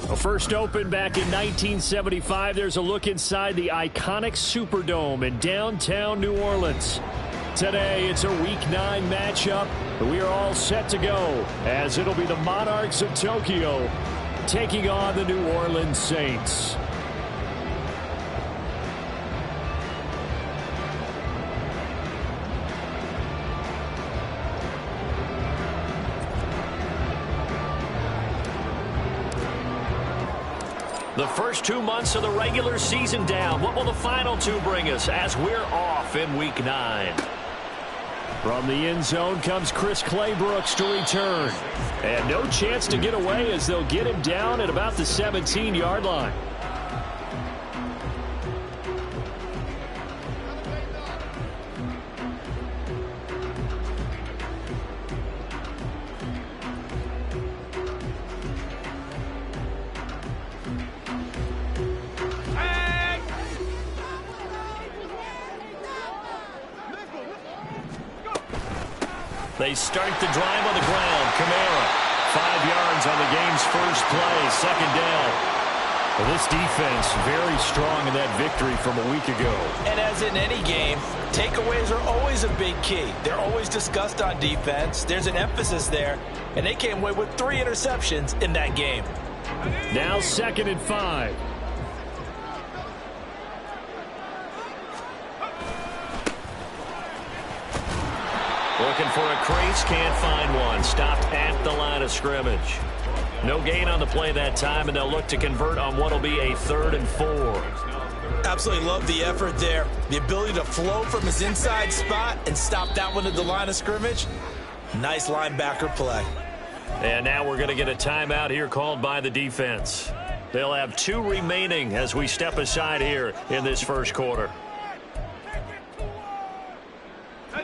Well, first opened back in 1975, there's a look inside the iconic Superdome in downtown New Orleans. Today, it's a Week 9 matchup, but we are all set to go, as it'll be the Monarchs of Tokyo taking on the New Orleans Saints. The first 2 months of the regular season down. What will the final two bring us as we're off in Week 9? From the end zone comes Chris Claybrooks to return. And no chance to get away as they'll get him down at about the 17-yard line. They start the drive on the ground. Kamara, 5 yards on the game's first play, second down. Well, this defense very strong in that victory from a week ago. And as in any game, takeaways are always a big key. They're always discussed on defense. There's an emphasis there, and they came away with 3 interceptions in that game. Now 2nd and 5. Looking for a crease, can't find one. Stopped at the line of scrimmage. No gain on the play that time, and they'll look to convert on what will be a 3rd and 4. Absolutely love the effort there. The ability to flow from his inside spot and stop that one at the line of scrimmage. Nice linebacker play. And now we're going to get a timeout here called by the defense. They'll have 2 remaining as we step aside here in this first quarter.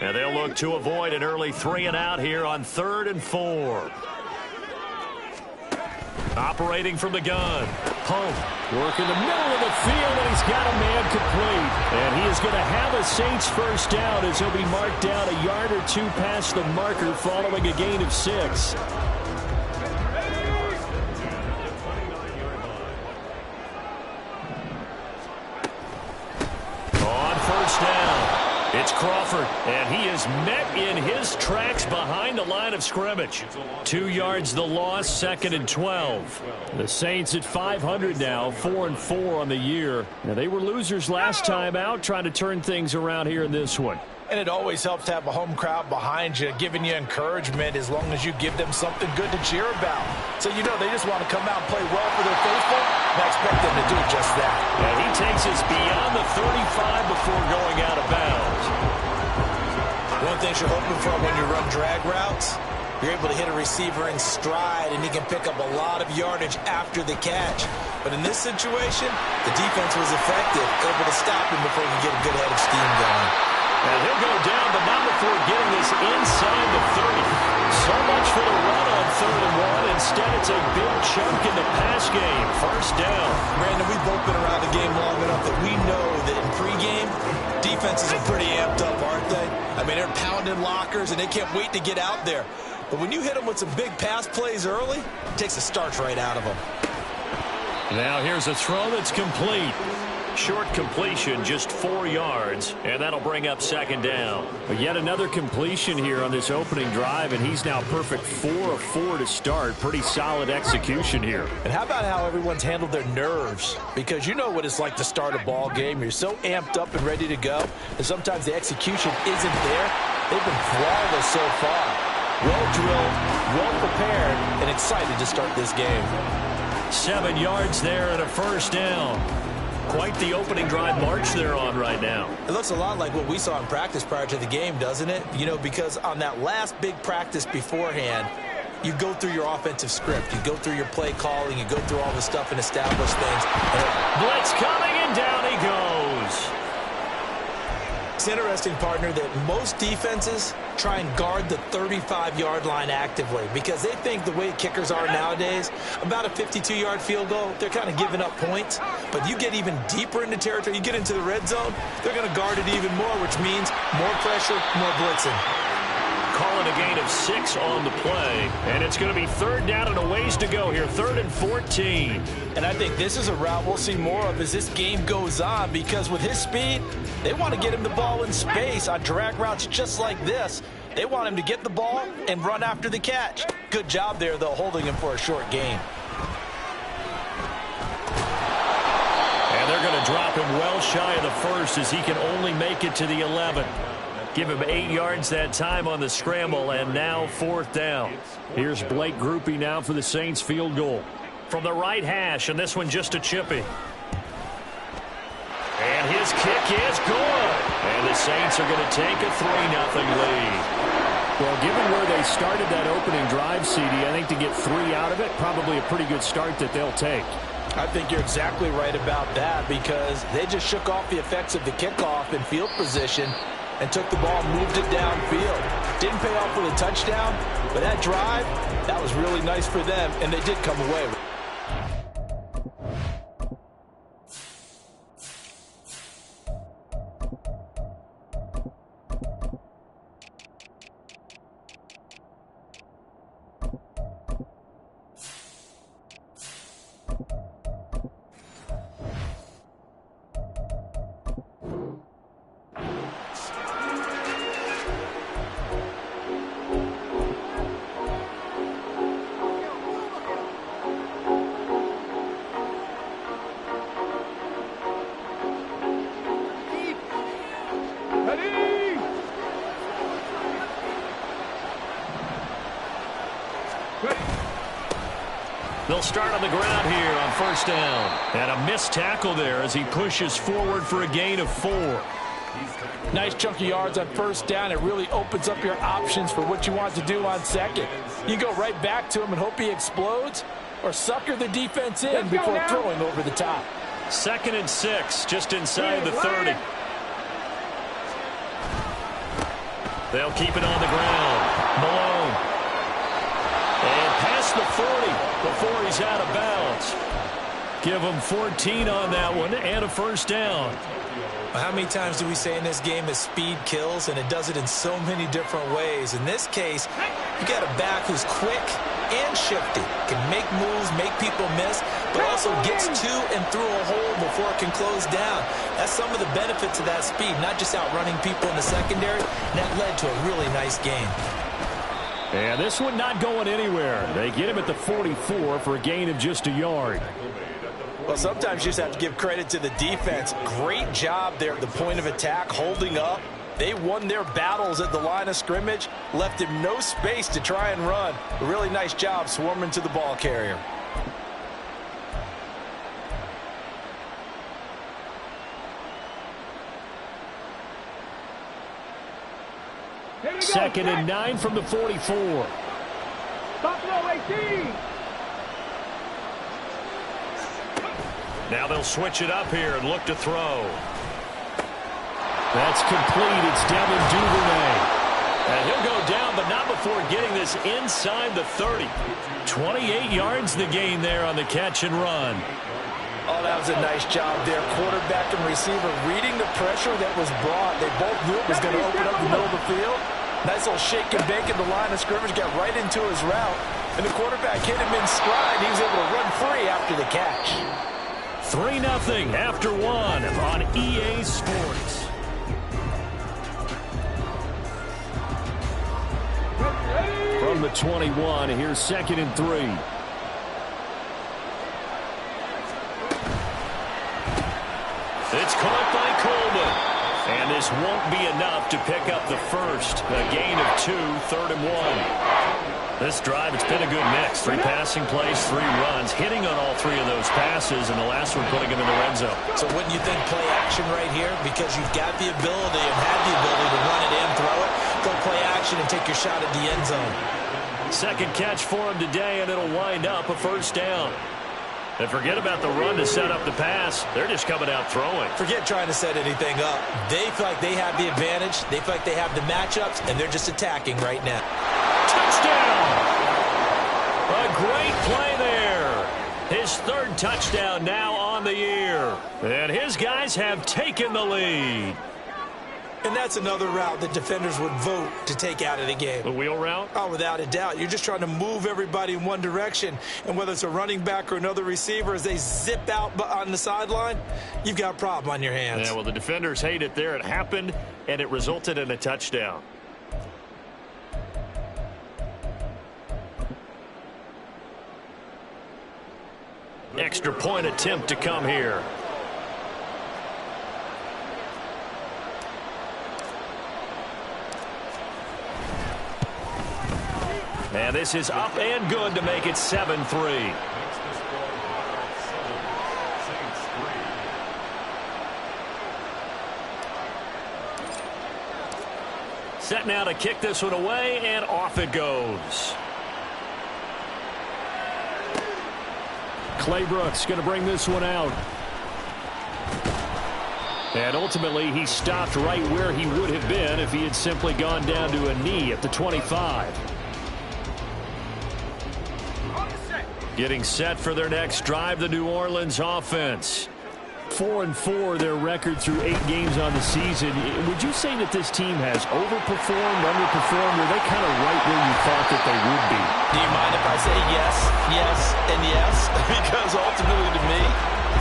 And they'll look to avoid an early 3 and out here on 3rd and 4. Operating from the gun. Pope work in the middle of the field, and he's got a man complete. And he is going to have a Saints first down as he'll be marked down a yard or 2 past the marker following a gain of 6. On first down. It's Crawford, and he is met in his tracks behind the line of scrimmage. 2 yards the loss, 2nd and 12. The Saints at 500 now, 4 and 4 on the year. Now, they were losers last time out, trying to turn things around here in this one. And it always helps to have a home crowd behind you, giving you encouragement as long as you give them something good to cheer about. So you know they just want to come out and play well for their faithful, and I expect them to do just that. And he takes us beyond the 35 before going out of bounds. One thing you're hoping for when you run drag routes, you're able to hit a receiver in stride, and he can pick up a lot of yardage after the catch. But in this situation, the defense was effective, able to stop him before he could get a good head of steam going. And he'll go down, but not before getting this inside the 30. So much for the run on 3rd and 1. Instead, it's a big chunk in the pass game. First down. Brandon, we've both been around the game long enough that we know that in pregame, defenses are pretty amped up, aren't they? I mean, they're pounding lockers, and they can't wait to get out there. But when you hit them with some big pass plays early, it takes the starch right out of them. Now here's a throw that's complete. Short completion, just 4 yards, and that'll bring up 2nd down. But yet another completion here on this opening drive, and he's now perfect 4 of 4 to start. Pretty solid execution here. And how about how everyone's handled their nerves? Because you know what it's like to start a ball game. You're so amped up and ready to go, and sometimes the execution isn't there. They've been flawless so far. Well drilled, well prepared, and excited to start this game. 7 yards there and a first down. Quite the opening drive march they're on right now. It looks a lot like what we saw in practice prior to the game, doesn't it? You know, because on that last big practice beforehand, you go through your offensive script. You go through your play calling. You go through all the stuff and establish things. Blitz coming, and down he goes. It's interesting, partner, that most defenses try and guard the 35-yard line actively because they think the way kickers are nowadays, about a 52-yard field goal, they're kind of giving up points. But you get even deeper into territory, you get into the red zone, they're going to guard it even more, which means more pressure, more blitzing. calling a gain of 6 on the play. And it's going to be third down and a ways to go here. 3rd and 14. And I think this is a route we'll see more of as this game goes on, because with his speed, they want to get him the ball in space on drag routes just like this. They want him to get the ball and run after the catch. Good job there, though, holding him for a short gain. And they're going to drop him well shy of the first as he can only make it to the 11. Give him 8 yards that time on the scramble, and now 4th down. Here's Blake Grupe now for the Saints field goal. From the right hash, and this one just a chippy. And his kick is good. And the Saints are going to take a 3-0 lead. Well, given where they started that opening drive, CD, I think to get 3 out of it, probably a pretty good start that they'll take. I think you're exactly right about that, because they just shook off the effects of the kickoff in field position and took the ball and moved it downfield. Didn't pay off with a touchdown, but that drive, that was really nice for them, and they did come away with it. They'll start on the ground here on 1st down. And a missed tackle there as he pushes forward for a gain of 4. Nice chunky yards on 1st down. It really opens up your options for what you want to do on 2nd. You go right back to him and hope he explodes, or sucker the defense in before throwing over the top. 2nd and 6, just inside the 30. They'll keep it on the ground. Malone. And past the 40 before he's out of bounds. Give him 14 on that one and a 1st down. How many times do we say in this game that speed kills, and it does it in so many different ways? In this case, you got a back who's quick and shifty, can make moves, make people miss, but also gets to and through a hole before it can close down. That's some of the benefits of that speed, not just outrunning people in the secondary. And that led to a really nice game. And this one not going anywhere. They get him at the 44 for a gain of just a yard. Well, sometimes you just have to give credit to the defense. Great job there at the point of attack, holding up. They won their battles at the line of scrimmage, left him no space to try and run. A really nice job swarming to the ball carrier. Second and 9 from the 44. Buffalo 18. Now they'll switch it up here and look to throw. That's complete. It's Devin Duvernay. And he'll go down, but not before getting this inside the 30. 28 yards the gain there on the catch and run. Oh, that was a nice job there. Quarterback and receiver reading the pressure that was brought. They both knew it was going to open up the middle of the field. Nice little shake and bake in the line of scrimmage, got right into his route. And the quarterback hit him in stride. He was able to run free after the catch. 3-0 after 1 on EA Sports. From the 21, here's 2nd and 3. It's caught by Coleman. And this won't be enough to pick up the first. A gain of 2, 3rd and 1. This drive, it's been a good mix. 3 passing plays, 3 runs, hitting on all 3 of those passes, and the last one putting him in the red zone. So wouldn't you think play action right here? Because you've got the ability and have the ability to run it in, throw it, go play action, and take your shot at the end zone. Second catch for him today, and it'll wind up a 1st down. And forget about the run to set up the pass. They're just coming out throwing. Forget trying to set anything up. They feel like they have the advantage. They feel like they have the matchups, and they're just attacking right now. Touchdown! A great play there. His 3rd touchdown now on the year. And his guys have taken the lead. And that's another route that defenders would vote to take out of the game. The wheel route? Oh, without a doubt. You're just trying to move everybody in one direction. And whether it's a running back or another receiver, as they zip out on the sideline, you've got a problem on your hands. Yeah, well, the defenders hate it there. It happened, and it resulted in a touchdown. Extra point attempt to come here. And this is up and good to make it 7-3. Set now to kick this one away, and off it goes. Claybrooks going to bring this one out. And ultimately, he stopped right where he would have been if he had simply gone down to a knee at the 25. Getting set for their next drive, the New Orleans offense. 4-4, their record through 8 games on the season. Would you say that this team has overperformed, underperformed, or are they kind of right where you thought that they would be? Do you mind if I say yes, yes, and yes? Because ultimately to me,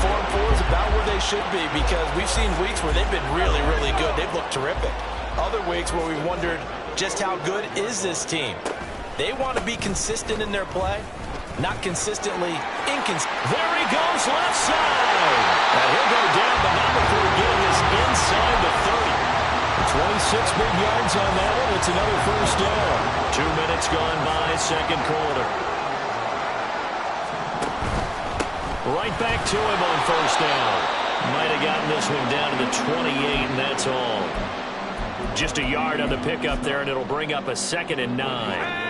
4-4 is about where they should be, because we've seen weeks where they've been really, really good. They've looked terrific. Other weeks where we've wondered just how good is this team. They want to be consistent in their play. Not consistently inconsistent. There he goes, left side. And he'll go down, but not before getting this inside the 30. 26 big yards on that one. It's another first down. 2 minutes gone by, second quarter. Right back to him on first down. Might have gotten this one down to the 28, and that's all. Just a yard on the pickup there, and it'll bring up a 2nd and 9.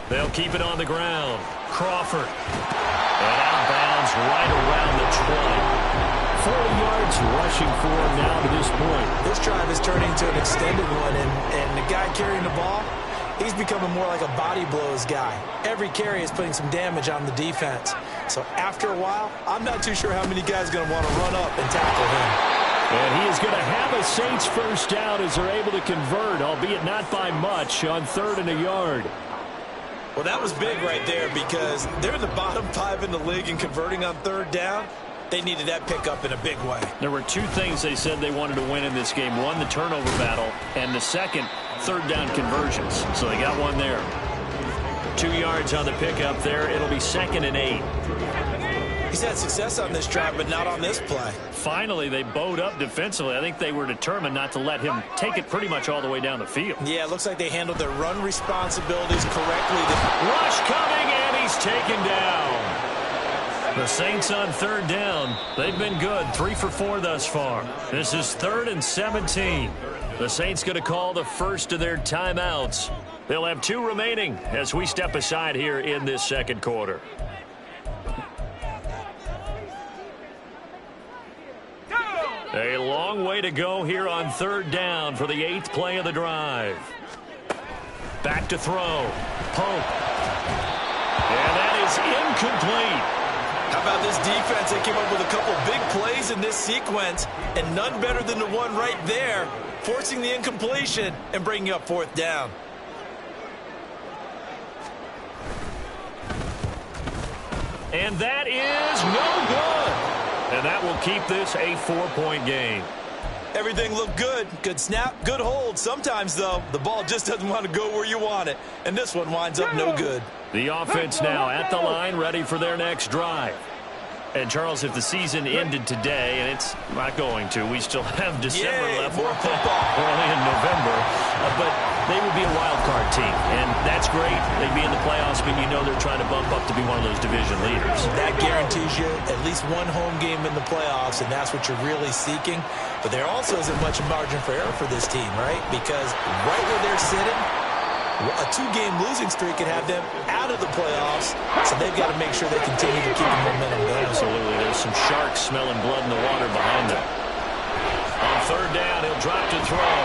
They'll keep it on the ground. Crawford. And out of bounds right around the 20. 40 yards rushing for him now to this point. This drive is turning into an extended one, and the guy carrying the ball, he's becoming more like a body blows guy. Every carry is putting some damage on the defense. So after a while, I'm not too sure how many guys are going to want to run up and tackle him. And he is going to have a Saints first down as they're able to convert, albeit not by much, on 3rd and a yard. Well, that was big right there because they're in the bottom 5 in the league and converting on 3rd down. They needed that pickup in a big way. There were 2 things they said they wanted to win in this game. One, the turnover battle, and the second, 3rd down conversions. So they got one there. 2 yards on the pickup there. It'll be 2nd and 8. He's had success on this drive, but not on this play. Finally, they bowed up defensively. I think they were determined not to let him take it pretty much all the way down the field. Yeah, it looks like they handled their run responsibilities correctly. Rush coming, and he's taken down. The Saints on 3rd down. They've been good, 3 for 4 thus far. This is 3rd and 17. The Saints going to call the first of their timeouts. They'll have 2 remaining as we step aside here in this second quarter. A long way to go here on 3rd down for the 8th play of the drive. Back to throw. Pope. And that is incomplete. How about this defense? They came up with a couple big plays in this sequence, and none better than the one right there, forcing the incompletion and bringing up 4th down. And that is no good. And that will keep this a 4-point game. Everything looked good. Good snap, good hold. Sometimes, though, the ball just doesn't want to go where you want it. And this one winds up no good. The offense now at the line, ready for their next drive. And, Charles, if the season ended today, and it's not going to, we still have December left. More football. Early in November. But they would be a wild card team, and that's great. They'd be in the playoffs, but you know they're trying to bump up to be one of those division leaders. That guarantees you at least one home game in the playoffs, and that's what you're really seeking. But there also isn't much margin for error for this team, right? Because right where they're sitting, a 2-game losing streak could have them out of the playoffs, so they've got to make sure they continue to keep the momentum going. Absolutely. There's some sharks smelling blood in the water behind them. On 3rd down, he'll drop to throw.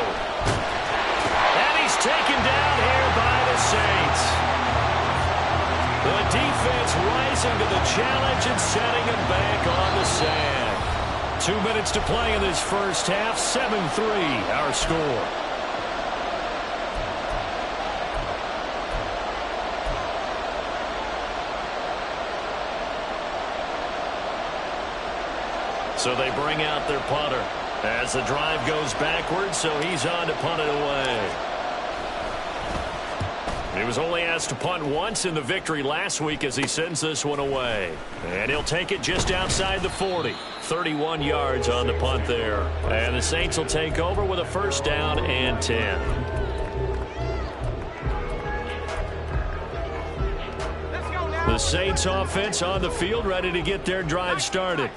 And he's taken down here by the Saints. The defense rises rising to the challenge and setting him back on the sand. 2 minutes to play in this first half. 7-3 our score. So they bring out their punter as the drive goes backwards, so he's on to punt it away. He was only asked to punt once in the victory last week as he sends this one away. And he'll take it just outside the 40. 31 yards on the punt there. And the Saints will take over with a first down and 10. The Saints offense on the field, ready to get their drive started.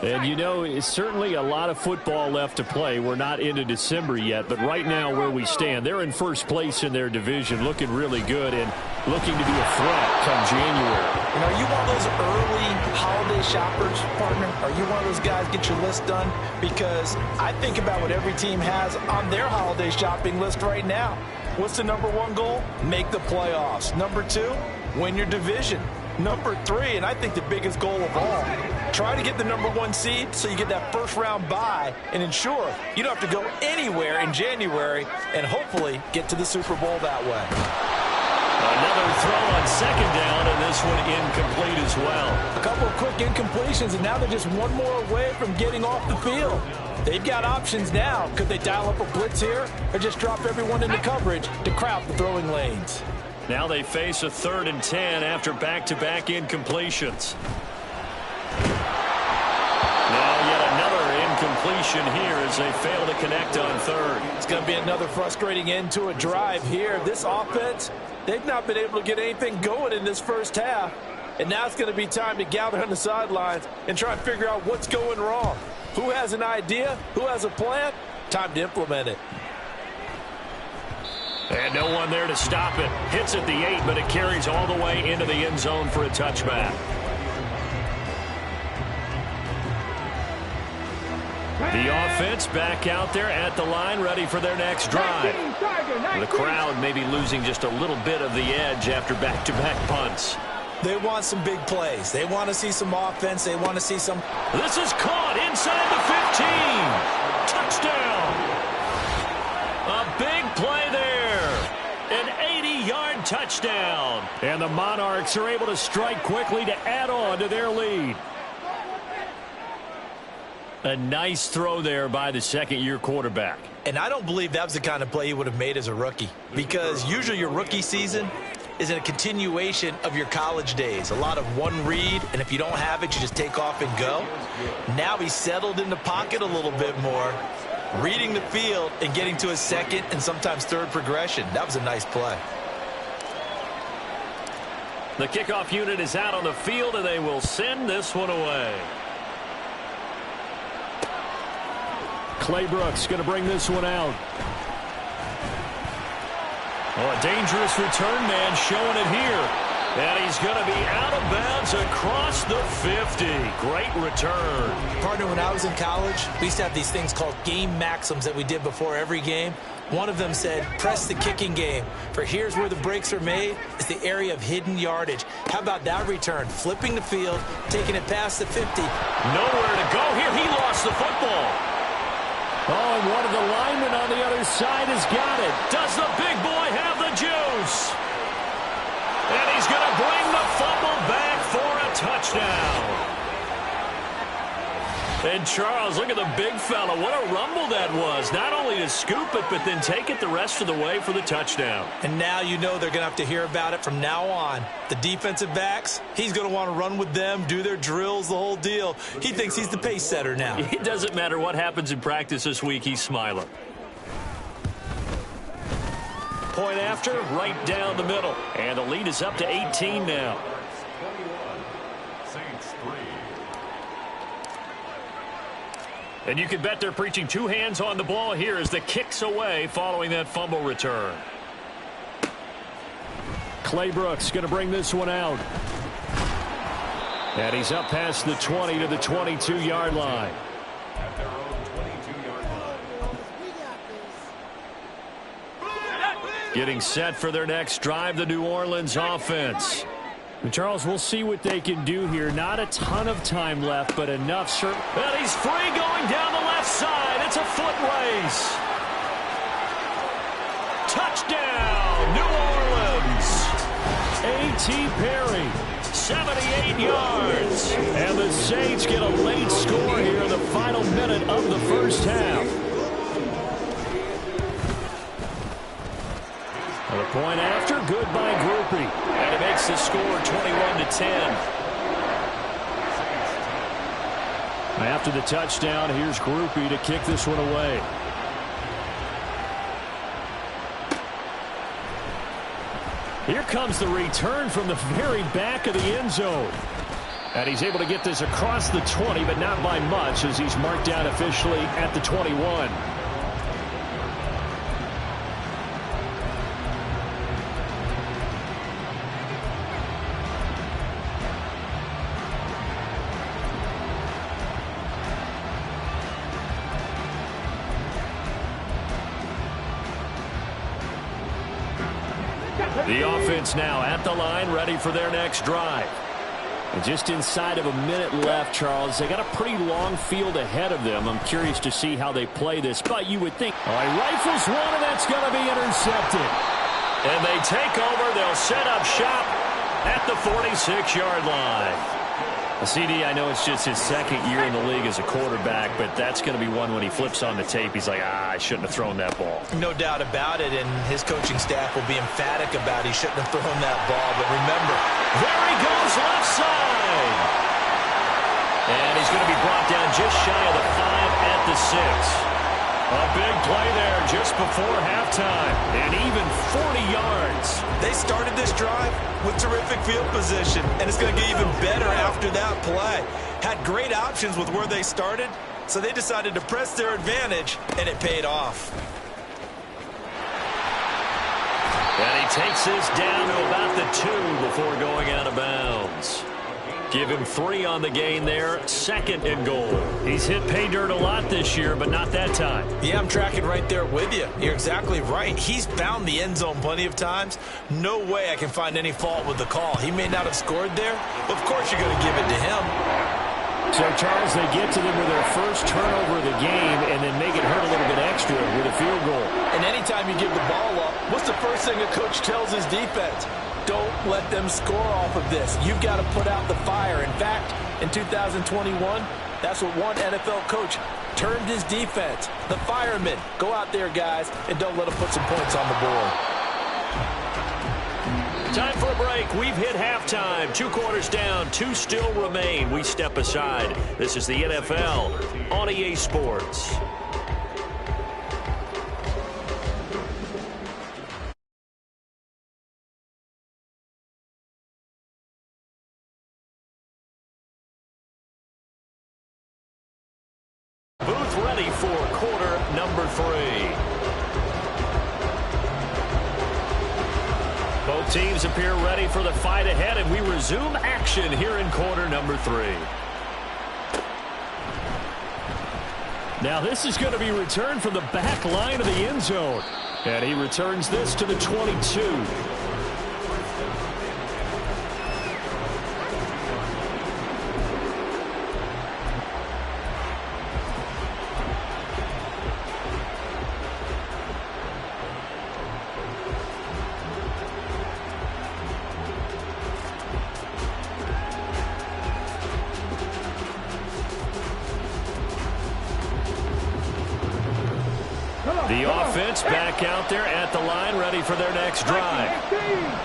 And, you know, it's certainly a lot of football left to play. We're not into December yet, but right now where we stand, they're in first place in their division, looking really good and looking to be a threat come January. You know, are you one of those early holiday shoppers, partner? Are you one of those guys get your list done? Because I think about what every team has on their holiday shopping list right now. What's the number one goal? Make the playoffs. Number 2, win your division. Number 3, and I think the biggest goal of all, try to get the number 1 seed so you get that first round bye and ensure you don't have to go anywhere in January and hopefully get to the Super Bowl that way. Another throw on second down, and this one incomplete as well. A couple of quick incompletions, and now they're just one more away from getting off the field. They've got options now. Could they dial up a blitz here or just drop everyone into coverage to crowd the throwing lanes? Now they face a 3rd and 10 after back-to-back incompletions. Now yet another incompletion here as they fail to connect on 3rd. It's going to be another frustrating end to a drive here. This offense, they've not been able to get anything going in this first half. And now it's going to be time to gather on the sidelines and try and figure out what's going wrong. Who has an idea? Who has a plan? Time to implement it. And no one there to stop it. Hits at the 8, but it carries all the way into the end zone for a touchback. The offense back out there at the line, ready for their next drive. The crowd may be losing just a little bit of the edge after back-to-back punts. They want some big plays. They want to see some offense. They want to see some... This is caught inside the 15. Touchdown. A big play there. An 80-yard touchdown. And the Monarchs are able to strike quickly to add on to their lead. A nice throw there by the second-year quarterback. And I don't believe that was the kind of play he would have made as a rookie, because usually your rookie season is in a continuation of your college days. A lot of one read, and if you don't have it, you just take off and go. Now he's settled in the pocket a little bit more, reading the field and getting to a second and sometimes third progression. That was a nice play. The kickoff unit is out on the field, and they will send this one away. Claybrooks going to bring this one out. Oh, a dangerous return man showing it here. And he's going to be out of bounds across the 50. Great return. Partner, when I was in college, we used to have these things called game maxims that we did before every game. One of them said, press the kicking game. For here's where the breaks are made, is the area of hidden yardage. How about that return? Flipping the field, taking it past the 50. Nowhere to go here. He lost the football. Oh, and one of the linemen on the other side has got it. Does the big boy have the juice? And he's going to bring the fumble back for a touchdown. And Charles, look at the big fella. What a rumble that was. Not only to scoop it, but then take it the rest of the way for the touchdown. And now you know they're going to have to hear about it from now on. The defensive backs, he's going to want to run with them, do their drills, the whole deal. He thinks he's the pace setter now. It doesn't matter what happens in practice this week. He's smiling. Point after, right down the middle. And the lead is up to 18 now. And you can bet they're preaching two hands on the ball here as the kick's away following that fumble return. Claybrooks going to bring this one out. And he's up past the 20 to the 22-yard line. At their own 22-yard line. Getting set for their next drive, the New Orleans offense. And Charles, we'll see what they can do here. Not a ton of time left, but enough. And he's free going down the left side. It's a foot race. Touchdown, New Orleans. A.T. Perry, 78 yards. And the Saints get a late score here in the final minute of the first half. And the point after, good by Groupie. And it makes the score 21-10. After the touchdown, here's Groupie to kick this one away. Here comes the return from the very back of the end zone. And he's able to get this across the 20, but not by much, as he's marked down officially at the 21. The offense now at the line, ready for their next drive. And just inside of a minute left, Charles. They got a pretty long field ahead of them. I'm curious to see how they play this, but you would think, oh, he rifles one, and that's going to be intercepted. And they take over. They'll set up shop at the 46-yard line. CD, I know it's just his second year in the league as a quarterback, but that's going to be one when he flips on the tape. He's like, I shouldn't have thrown that ball. No doubt about it, and his coaching staff will be emphatic about he shouldn't have thrown that ball. But remember, there he goes left side. And he's going to be brought down just shy of the 5 at the 6. A big play there just before halftime, and even 40 yards. They started this drive with terrific field position, and it's going to get even better after that play. Had great options with where they started, so they decided to press their advantage, and it paid off. And he takes this down to about the 2 before going out of bounds. Give him 3 on the gain there, 2nd and goal. He's hit pay dirt a lot this year, but not that time. Yeah, I'm tracking right there with you. You're exactly right. He's found the end zone plenty of times. No way I can find any fault with the call. He may not have scored there, but of course you're going to give it to him. So, Charles, they get to them with their first turnover of the game and then make it hurt a little bit extra with a field goal. And anytime you give the ball up, what's the first thing a coach tells his defense? Don't let them score off of this. You've got to put out the fire. In fact, in 2021, that's what one NFL coach termed his defense. The firemen. Go out there, guys, and don't let them put some points on the board. Time for a break. We've hit halftime. 2 quarters down. 2 still remain. We step aside. This is the NFL on EA Sports. Booth ready for quarter number 3. Both teams appear ready for the fight ahead, and we resume action here in quarter number 3. Now this is going to be returned from the back line of the end zone. And he returns this to the 22. The offense back out there at the line, ready for their next drive.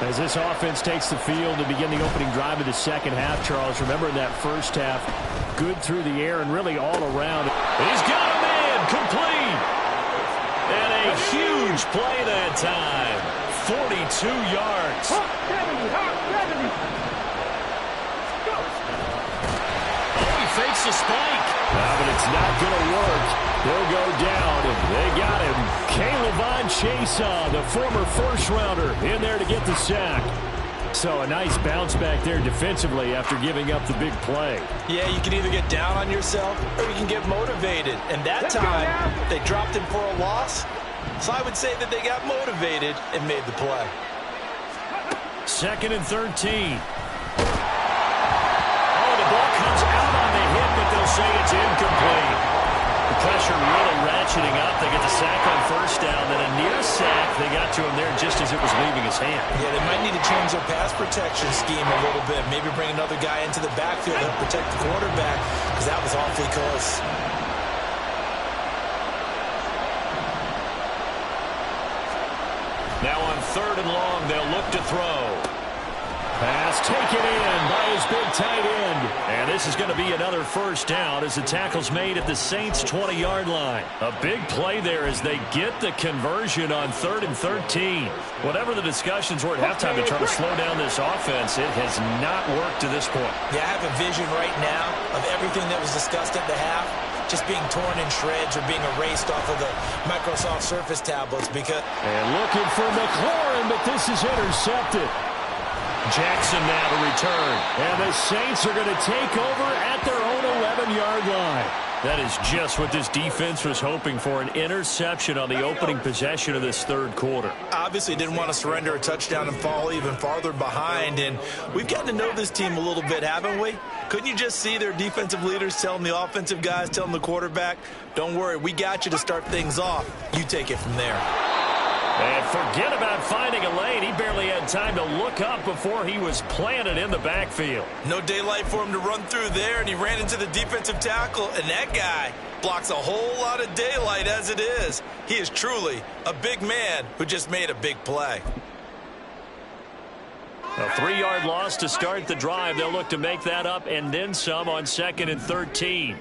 As this offense takes the field to begin the opening drive of the second half, Charles, remember in that first half, good through the air and really all around. He's got him in, complete. And a huge play that time, 42 yards. Oh, he fakes the spike. But it's not going to work. He'll go down, and they got him. Caleb Chason, the former first-rounder, in there to get the sack. So a nice bounce back there defensively after giving up the big play. Yeah, you can either get down on yourself or you can get motivated. And that time, they dropped him for a loss. So I would say that they got motivated and made the play. 2nd and 13. conditioning up. They get the sack on first down, then a near sack. They got to him there just as it was leaving his hand. Yeah, they might need to change their pass protection scheme a little bit. Maybe bring another guy into the backfield to help protect the quarterback, because that was awfully close. Now on 3rd and long, they'll look to throw. Pass taken in by his big tight end. And this is going to be another first down as the tackle's made at the Saints' 20-yard line. A big play there as they get the conversion on 3rd and 13. Whatever the discussions were at halftime to try to slow down this offense, it has not worked to this point. Yeah, I have a vision right now of everything that was discussed at the half just being torn in shreds or being erased off of the Microsoft Surface tablets because... And looking for McLaurin, but this is intercepted. Jackson now to return. And the Saints are going to take over at their own 11-yard line. That is just what this defense was hoping for, an interception on the opening possession of this 3rd quarter. Obviously didn't want to surrender a touchdown and fall even farther behind. And we've gotten to know this team a little bit, haven't we? Couldn't you just see their defensive leaders telling the offensive guys, telling the quarterback, don't worry, we got you to start things off. You take it from there. And forget about finding a lane. He barely had time to look up before he was planted in the backfield. No daylight for him to run through there, and he ran into the defensive tackle, and that guy blocks a whole lot of daylight as it is. He is truly a big man who just made a big play. A 3-yard loss to start the drive. They'll look to make that up and then some on 2nd and 13.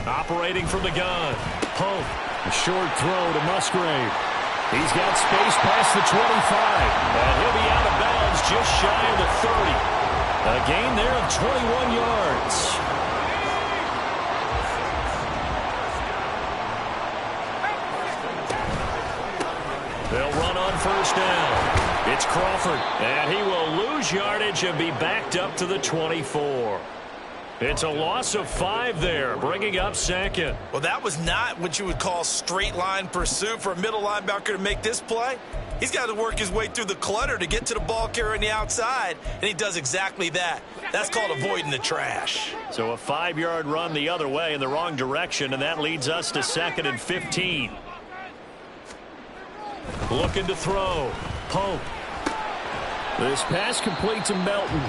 Operating from the gun. Pope. A short throw to Musgrave. He's got space past the 25. And he'll be out of bounds just shy of the 30. A gain there of 21 yards. They'll run on first down. It's Crawford. And he will lose yardage and be backed up to the 24. It's a loss of 5 there, bringing up 2nd. Well, that was not what you would call straight line pursuit for a middle linebacker to make this play. He's got to work his way through the clutter to get to the ball carrier on the outside, and he does exactly that. That's called avoiding the trash. So a 5-yard run the other way in the wrong direction, and that leads us to 2nd and 15. Looking to throw. Pope. This pass complete to Melton.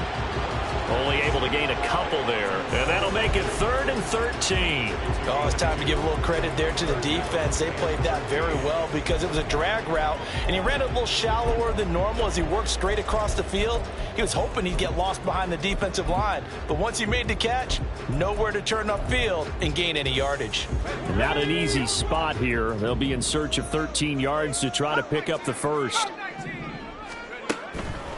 Only able to gain a couple there, and that'll make it 3rd and 13. Oh, it's time to give a little credit there to the defense. They played that very well because it was a drag route, and he ran it a little shallower than normal as he worked straight across the field. He was hoping he'd get lost behind the defensive line, but once he made the catch, nowhere to turn upfield and gain any yardage. Not an easy spot here. They'll be in search of 13 yards to try to pick up the first.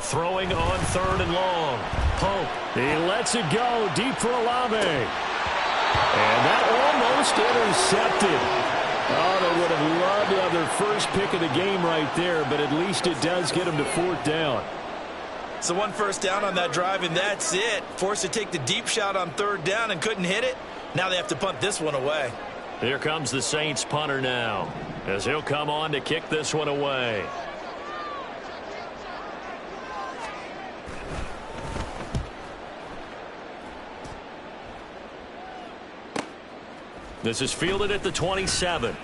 Throwing on 3rd and long. Pope. He lets it go deep for Olave. And that almost intercepted. Oh, they would have loved to have their first pick of the game right there, but at least it does get them to 4th down. So 1 first down on that drive, and that's it. Forced to take the deep shot on 3rd down and couldn't hit it. Now they have to punt this one away. Here comes the Saints punter now, as he'll come on to kick this one away. This is fielded at the 27.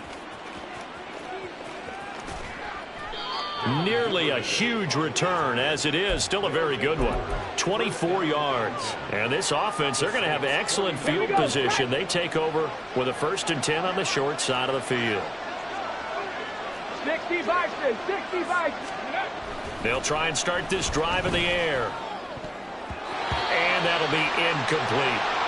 Nearly a huge return, as it is still a very good one. 24 yards. And this offense, they're going to have excellent field position. They take over with a 1st and 10 on the short side of the field. 65. They'll try and start this drive in the air. And that'll be incomplete.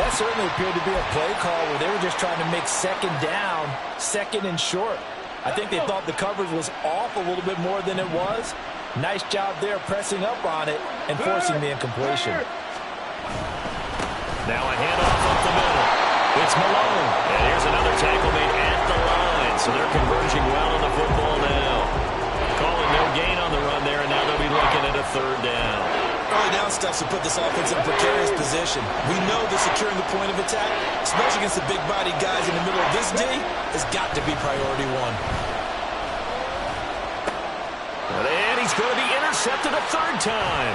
That certainly appeared to be a play call where they were just trying to make 2nd down, 2nd and short. I think they thought the coverage was off a little bit more than it was. Nice job there pressing up on it and forcing the incompletion. Now a handoff up the middle. It's Malone. And here's another tackle made at the line. So they're converging well on the football now. Calling no gain on the run there, and now they'll be looking at a 3rd down. Early down stuff to put this offense in a precarious position. We know that securing the point of attack, especially against the big-bodied guys in the middle of this D, has got to be priority 1. And he's going to be intercepted a 3rd time.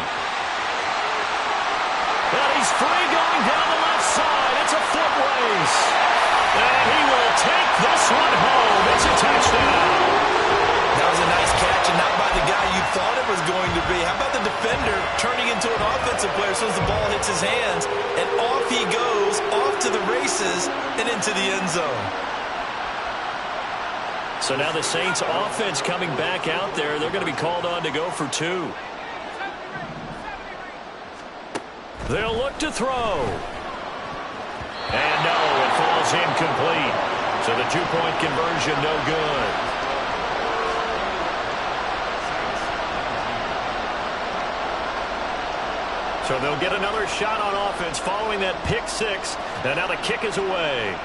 And he's free going down the left side. It's a foot race. And he will take this one home. It's a touchdown. That was a nice catch, and not by the guy you thought it was going to be. How about the defender turning into an offensive player as soon as the ball hits his hands, and off he goes, off to the races, and into the end zone. So now the Saints offense coming back out there. They're going to be called on to go for 2. They'll look to throw. And no, it falls incomplete. So the 2-point conversion no good. So they'll get another shot on offense following that pick 6. And now the kick is away.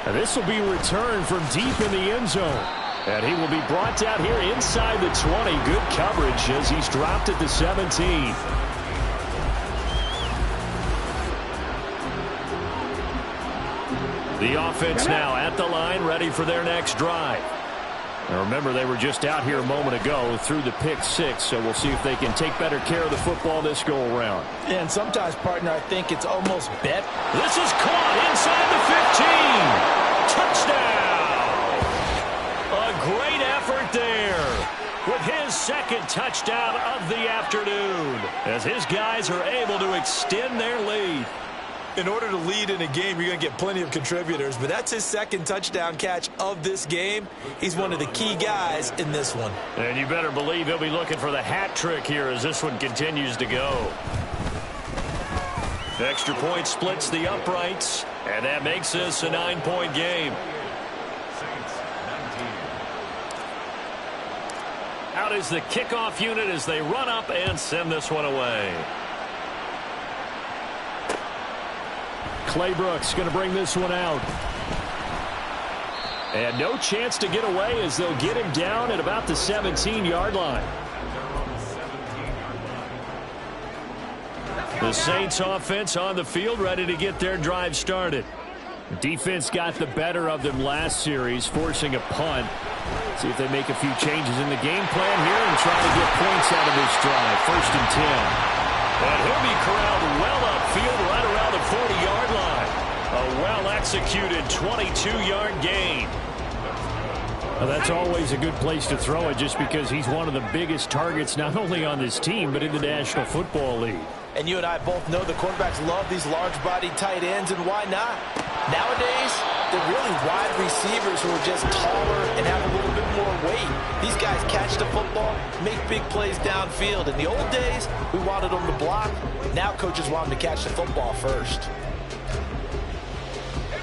And this will be returned from deep in the end zone. And he will be brought down here inside the 20. Good coverage as he's dropped at the 17. The offense now at the line, ready for their next drive. Now remember, they were just out here a moment ago through the pick 6, so we'll see if they can take better care of the football this go-around. And sometimes, partner, I think it's almost bet. This is caught inside the 15. Touchdown! A great effort there with his second touchdown of the afternoon as his guys are able to extend their lead. In order to lead in a game, you're going to get plenty of contributors, but that's his second touchdown catch of this game. He's one of the key guys in this one. And you better believe he'll be looking for the hat trick here as this one continues to go. Extra point splits the uprights, and that makes this a 9-point game. Out is the kickoff unit as they run up and send this one away. Claybrooks going to bring this one out. And no chance to get away as they'll get him down at about the 17-yard line. The Saints offense on the field ready to get their drive started. Defense got the better of them last series, forcing a punt. See if they make a few changes in the game plan here and try to get points out of this drive. 1st and 10. And he'll be corralled well upfield right around the 40-yard line. A well-executed 22-yard gain. Well, that's always a good place to throw it just because he's one of the biggest targets not only on this team but in the National Football League. And you and I both know the quarterbacks love these large-bodied tight ends, and why not? Nowadays, they're really wide receivers who are just taller and have a little bit more weight. These guys catch the football, make big plays downfield. In the old days, we wanted them to block. Now coaches want them to catch the football first.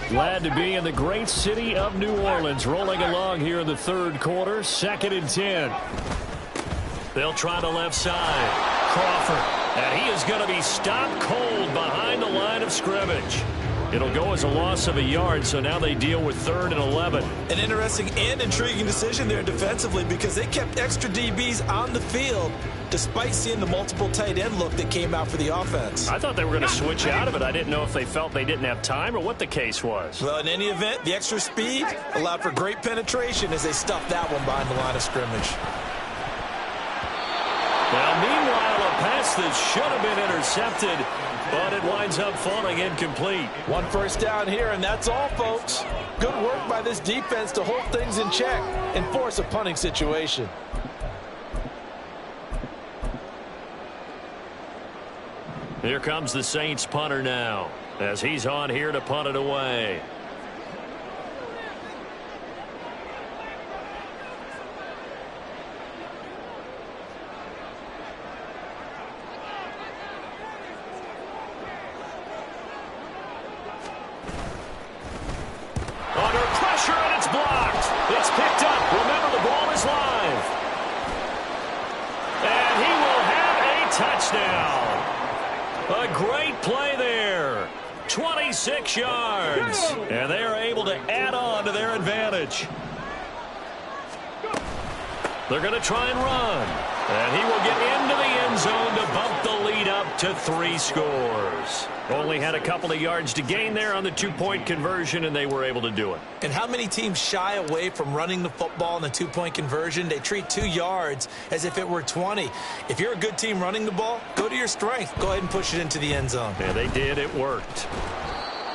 Glad to be in the great city of New Orleans, rolling along here in the 3rd quarter. 2nd and 10. They'll try the left side. Crawford. And he is going to be stopped cold behind the line of scrimmage. It'll go as a loss of a yard, so now they deal with 3rd and 11. An interesting and intriguing decision there defensively because they kept extra DBs on the field despite seeing the multiple tight end look that came out for the offense. I thought they were going to switch out of it. I didn't know if they felt they didn't have time or what the case was. Well, in any event, the extra speed allowed for great penetration as they stuffed that one behind the line of scrimmage. Now, meanwhile, a pass that should have been intercepted, but it winds up falling incomplete. 1 first down here, and that's all, folks. Good work by this defense to hold things in check and force a punting situation. Here comes the Saints punter now as he's on here to punt it away. Under pressure, and it's blocked. It's picked up. Remember, the ball is live. And he will have a touchdown. A great play there. 26 yards. And they are able to add on to their advantage. They're going to try and run. And he will get into the end zone to bump the lead up to 3 scores. Only had a couple of yards to gain there on the 2-point conversion, and they were able to do it. And how many teams shy away from running the football in the 2-point conversion? They treat 2 yards as if it were 20. If you're a good team running the ball, go to your strength. Go ahead and push it into the end zone. Yeah, they did. It worked.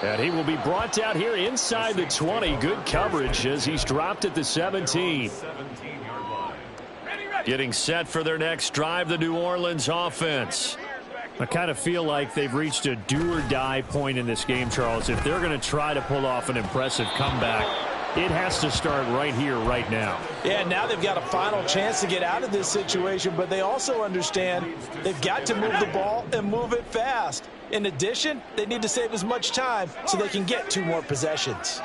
And he will be brought down here inside the 20. Good coverage as he's dropped at the 17. 17-yard line. Getting set for their next drive, the New Orleans offense. I kind of feel like they've reached a do-or-die point in this game, Charles. If they're going to try to pull off an impressive comeback, it has to start right here, right now. Yeah, now they've got a final chance to get out of this situation, but they also understand they've got to move the ball and move it fast. In addition, they need to save as much time so they can get 2 more possessions.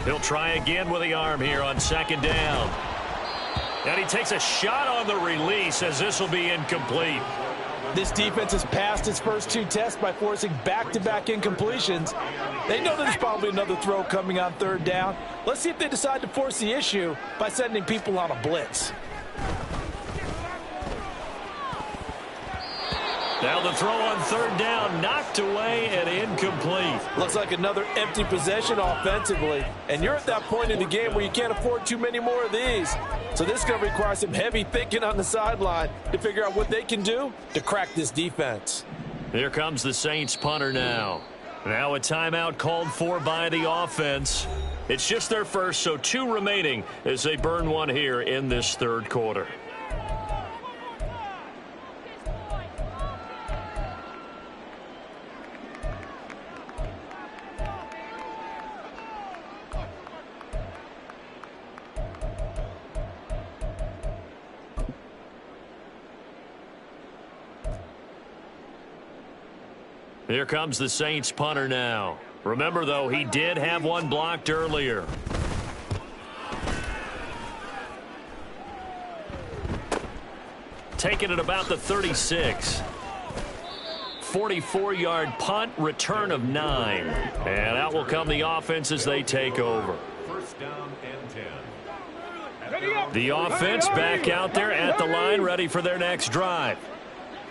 He'll try again with the arm here on 2nd down. And he takes a shot on the release as this will be incomplete. This defense has passed its first 2 tests by forcing back-to-back incompletions. They know there's probably another throw coming on 3rd down. Let's see if they decide to force the issue by sending people on a blitz. Now the throw on 3rd down, knocked away and incomplete. Looks like another empty possession offensively. And you're at that point in the game where you can't afford too many more of these. So this is going to require some heavy thinking on the sideline to figure out what they can do to crack this defense. Here comes the Saints punter now. Now a timeout called for by the offense. It's just their first, so 2 remaining as they burn one here in this 3rd quarter. Here comes the Saints punter now. Remember, though, he did have one blocked earlier. Taken at about the 36. 44-yard punt, return of 9. And out will come the offense as they take over. 1st down and 10. The offense back out there at the line, ready for their next drive.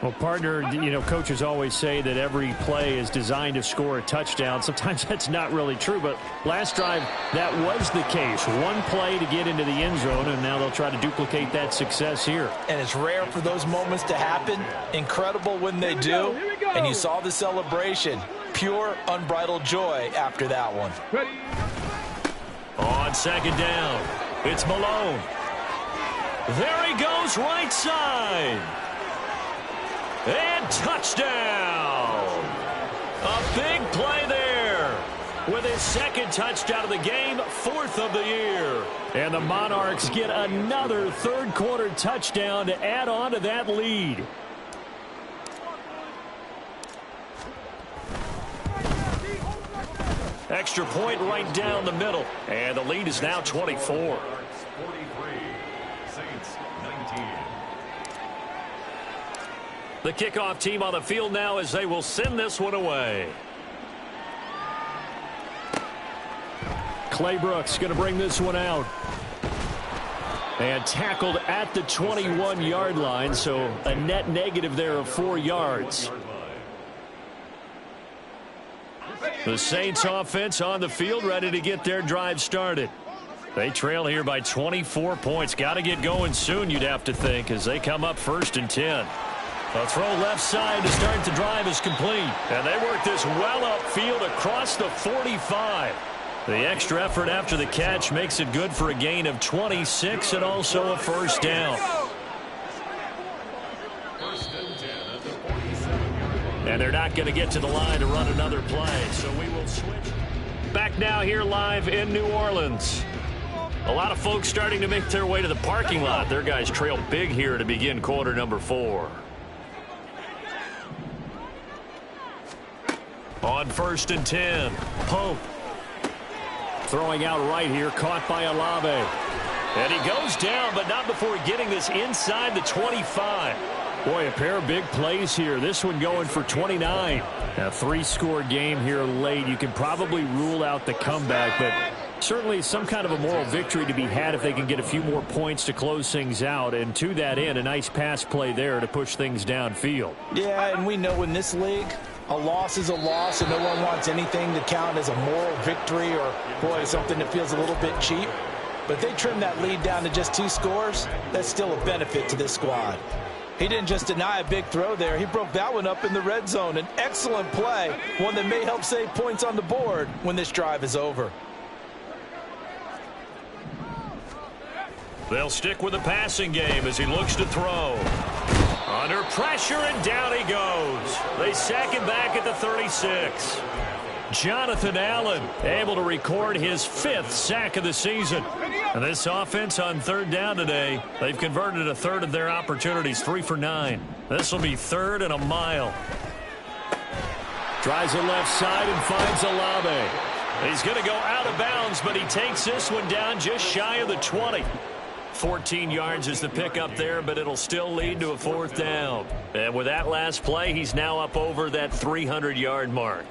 Well, partner, you know, coaches always say that every play is designed to score a touchdown. Sometimes that's not really true, but last drive, that was the case. One play to get into the end zone, and now they'll try to duplicate that success here. And it's rare for those moments to happen. Incredible when they do. And you saw the celebration. Pure, unbridled joy after that one. On 2nd down, it's Malone. There he goes, right side. And touchdown! A big play there with his 2nd touchdown of the game, 4th of the year. And the Monarchs get another 3rd quarter touchdown to add on to that lead. Extra point right down the middle. And the lead is now 24. 43. Saints 19. The kickoff team on the field now as they will send this one away. Clay Brooks going to bring this one out. And tackled at the 21-yard line, so a net negative there of 4 yards. The Saints offense on the field ready to get their drive started. They trail here by 24 points. Got to get going soon, you'd have to think, as they come up 1st and 10. A throw left side to start the drive is complete. And they work this well upfield across the 45. The extra effort after the catch makes it good for a gain of 26 and also a 1st down. 1st and 10 at the 47-yard. And they're not going to get to the line to run another play, so we will switch. Back now here live in New Orleans. A lot of folks starting to make their way to the parking lot. Their guys trail big here to begin quarter number 4. On 1st and 10, Pope. Throwing out right here, caught by Olave. And he goes down, but not before getting this inside the 25. Boy, a pair of big plays here. This one going for 29. A 3-score game here late. You can probably rule out the comeback, but Certainly some kind of a moral victory to be had if they can get a few more points to close things out. And to that end, a nice pass play there to push things downfield. Yeah, and we know in this league, a loss is a loss, and no one wants anything to count as a moral victory or, boy, something that feels a little bit cheap. But if they trim that lead down to just 2 scores, that's still a benefit to this squad. He didn't just deny a big throw there. He broke that one up in the red zone. An excellent play, one that may help save points on the board when this drive is over. They'll stick with the passing game as he looks to throw. Under pressure, and down he goes. They sack him back at the 36. Jonathan Allen able to record his 5th sack of the season. And this offense on 3rd down today, they've converted a third of their opportunities, 3 for 9. This will be 3rd and a mile. Tries the left side and finds Olave. He's going to go out of bounds, but he takes this one down just shy of the 20. 14 yards is the pickup there, but it'll still lead to a 4th down. And with that last play, he's now up over that 300-yard mark.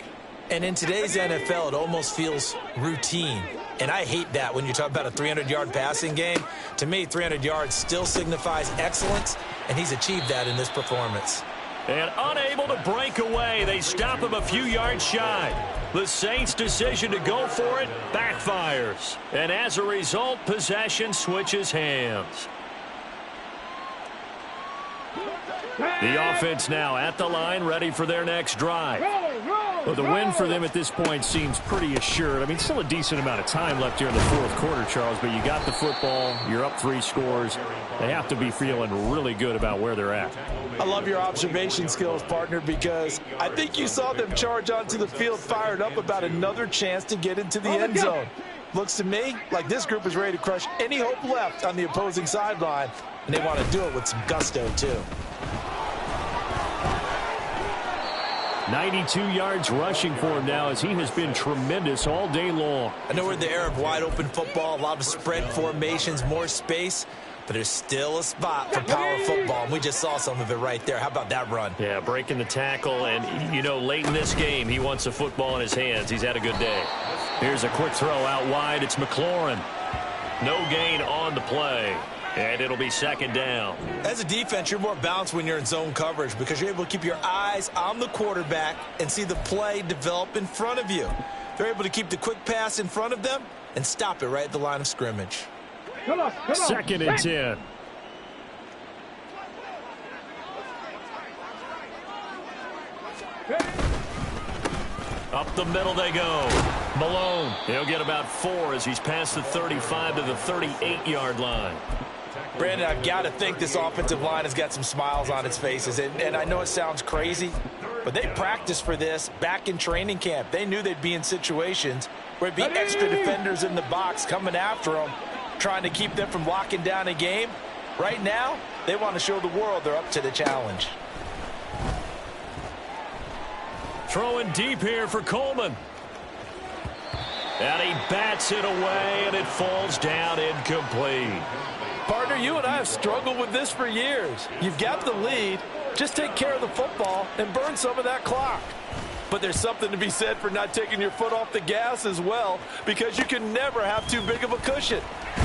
And in today's NFL, it almost feels routine. And I hate that when you talk about a 300-yard passing game. To me, 300 yards still signifies excellence, and he's achieved that in this performance. And unable to break away, they stop him a few yards shy. The Saints' decision to go for it backfires. And as a result, possession switches hands. The offense now at the line, ready for their next drive. Well, the win for them at this point seems pretty assured. I mean, still a decent amount of time left here in the 4th quarter, Charles, but you got the football, you're up 3 scores. They have to be feeling really good about where they're at. I love your observation skills, partner, because I think you saw them charge onto the field fired up about another chance to get into the end zone. Looks to me like this group is ready to crush any hope left on the opposing sideline, and they want to do it with some gusto, too. 92 yards rushing for him now as he has been tremendous all day long. I know we're in the era of wide-open football, a lot of spread formations, more space, but there's still a spot for power football, and we just saw some of it right there. How about that run? Yeah, breaking the tackle, and, you know, late in this game, he wants the football in his hands. He's had a good day. Here's a quick throw out wide. It's McLaurin. No gain on the play. And it'll be 2nd down. As a defense, you're more balanced when you're in zone coverage because you're able to keep your eyes on the quarterback and see the play develop in front of you. They're able to keep the quick pass in front of them and stop it right at the line of scrimmage. Come on. 2nd and 10. Up the middle they go. Malone, he'll get about 4 as he's past the 35 to the 38-yard line. Brandon, I've got to think this offensive line has got some smiles on its faces. And I know it sounds crazy, but they practiced for this back in training camp. They knew they'd be in situations where it'd be extra defenders in the box coming after them, trying to keep them from locking down a game. Right now, they want to show the world they're up to the challenge. Throwing deep here for Coleman. And he bats it away, and it falls down incomplete. Partner, you and I have struggled with this for years. You've got the lead. Just take care of the football and burn some of that clock. But there's something to be said for not taking your foot off the gas as well, because you can never have too big of a cushion.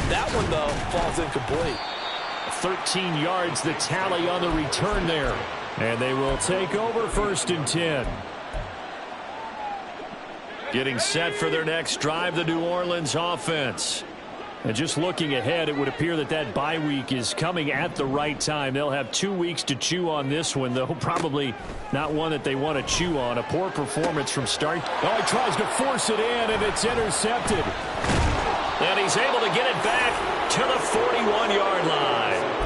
That one, though, falls incomplete. 13 yards, the tally on the return there. And they will take over 1st and 10. Getting set for their next drive, the New Orleans offense. And just looking ahead, it would appear that that bye week is coming at the right time. They'll have 2 weeks to chew on this one, though probably not one that they want to chew on. A poor performance from start. Oh, he tries to force it in, and it's intercepted. And he's able to get it back to the 41-yard line.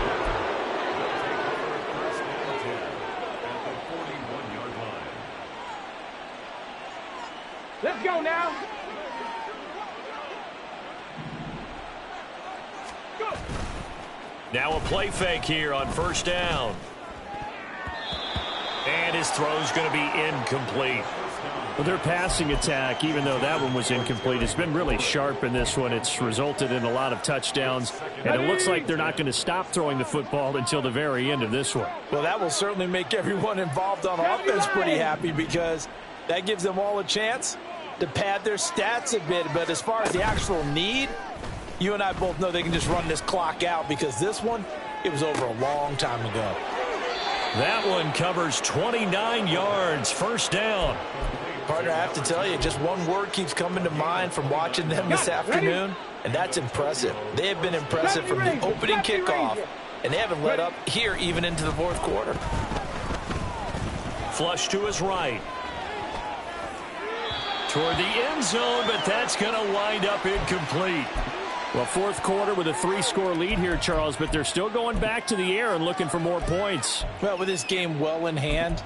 Let's go now. Go. Now a play fake here on 1st down. And his throw's going to be incomplete. Well, their passing attack, even though that one was incomplete, has been really sharp in this one. It's resulted in a lot of touchdowns, and it looks like they're not going to stop throwing the football until the very end of this one. Well, that will certainly make everyone involved on offense pretty happy, because that gives them all a chance to pad their stats a bit, but as far as the actual need, you and I both know they can just run this clock out because this one, it was over a long time ago. That one covers 29 yards, first down. Partner, I have to tell you, just one word keeps coming to mind from watching them this afternoon, and that's impressive. They have been impressive from the opening kickoff, and they haven't let up here even into the fourth quarter. Flush to his right. Toward the end zone, but that's going to wind up incomplete. Well, fourth quarter with a 3-score lead here, Charles, but they're still going back to the air and looking for more points. Well, with this game well in hand,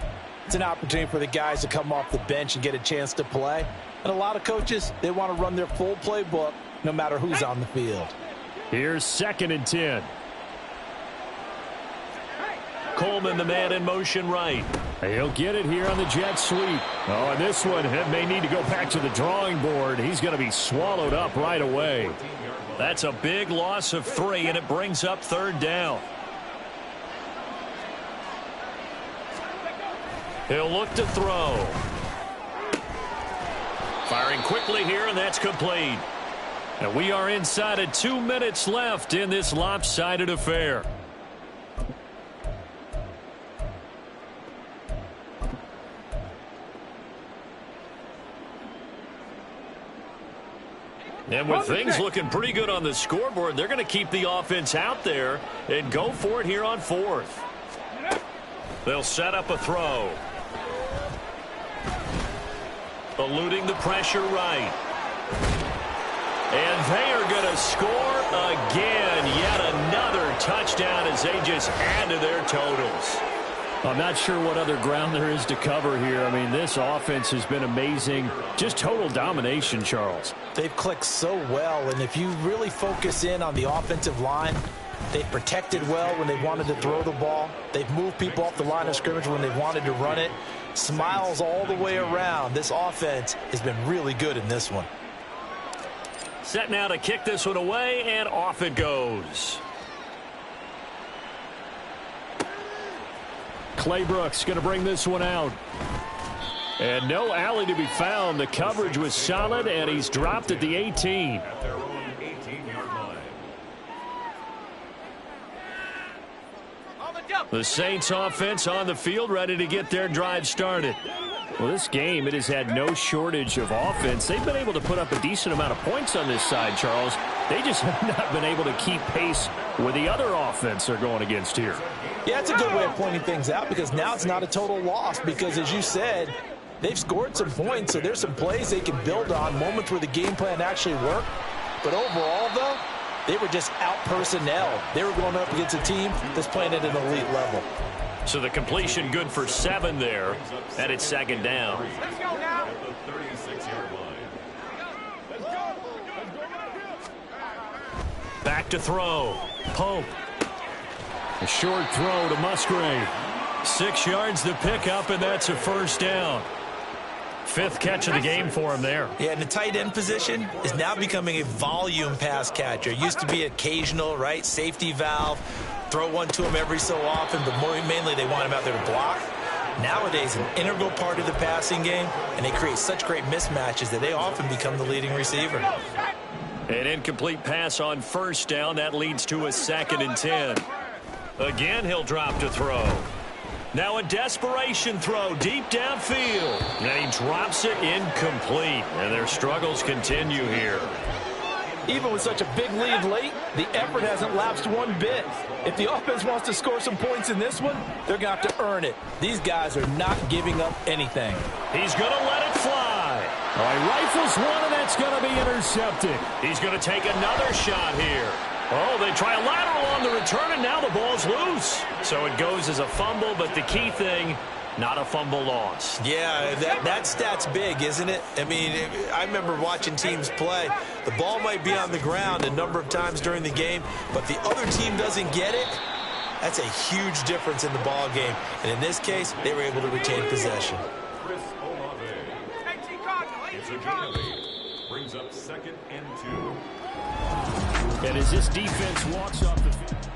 it's an opportunity for the guys to come off the bench and get a chance to play. And a lot of coaches, they want to run their full playbook no matter who's on the field. Here's 2nd and 10. Coleman, the man in motion right. He'll get it here on the jet sweep. Oh, and this one may need to go back to the drawing board. He's going to be swallowed up right away. That's a big loss of 3, and it brings up 3rd down. He'll look to throw. Firing quickly here, and that's complete. And we are inside of 2 minutes left in this lopsided affair. And with things looking pretty good on the scoreboard, they're going to keep the offense out there and go for it here on 4th. They'll set up a throw. Eluding the pressure right. And they are going to score again. Yet another touchdown as they just add to their totals. I'm not sure what other ground there is to cover here. I mean, this offense has been amazing. Just total domination, Charles. They've clicked so well, and if you really focus in on the offensive line, they've protected well when they wanted to throw the ball. They've moved people off the line of scrimmage when they wanted to run it. Smiles all the way around. This offense has been really good in this one. Set now to kick this one away, and off it goes. Claybrooks going to bring this one out. And no alley to be found. The coverage was solid, and he's dropped at the 18. At their own 18-yard line. The Saints offense on the field, ready to get their drive started. Well, this game, it has had no shortage of offense. They've been able to put up a decent amount of points on this side, Charles. They just have not been able to keep pace with the other offense they're going against here. Yeah, it's a good way of pointing things out because now it's not a total loss because, as you said, they've scored some points, so there's some plays they can build on, moments where the game plan actually worked. But overall, though, they were just out personnel. They were going up against a team that's playing at an elite level. So the completion good for 7 there, and it's 2nd down. Let's go now. At the 36-yard line. Back to throw. Pope. A short throw to Musgrave. 6 yards to pick up, and that's a 1st down. 5th catch of the game for him there. Yeah, and the tight end position is now becoming a volume pass catcher. It used to be occasional, right? Safety valve. Throw one to him every so often, but mainly they want him out there to block. Nowadays, an integral part of the passing game, and they create such great mismatches that they often become the leading receiver. An incomplete pass on 1st down. That leads to a 2nd and 10. Again, he'll drop to throw. Now a desperation throw deep downfield. And he drops it incomplete. And their struggles continue here. Even with such a big lead late, the effort hasn't lapsed one bit. If the offense wants to score some points in this one, they're going to have to earn it. These guys are not giving up anything. He's going to let it fly. Oh, he rifles one, and that's going to be intercepted. He's going to take another shot here. Oh, they try a lateral on the return, and now the ball's loose. So it goes as a fumble, but the key thing, not a fumble loss. Yeah, that stat's big, isn't it? I mean, I remember watching teams play. The ball might be on the ground a number of times during the game, but the other team doesn't get it. That's a huge difference in the ball game. And in this case, they were able to retain possession. Chris Olave. 18 Cardinal, It's a 18 gain of Cardinal. 8. Brings up 2nd and 2. And as this defense walks off the field.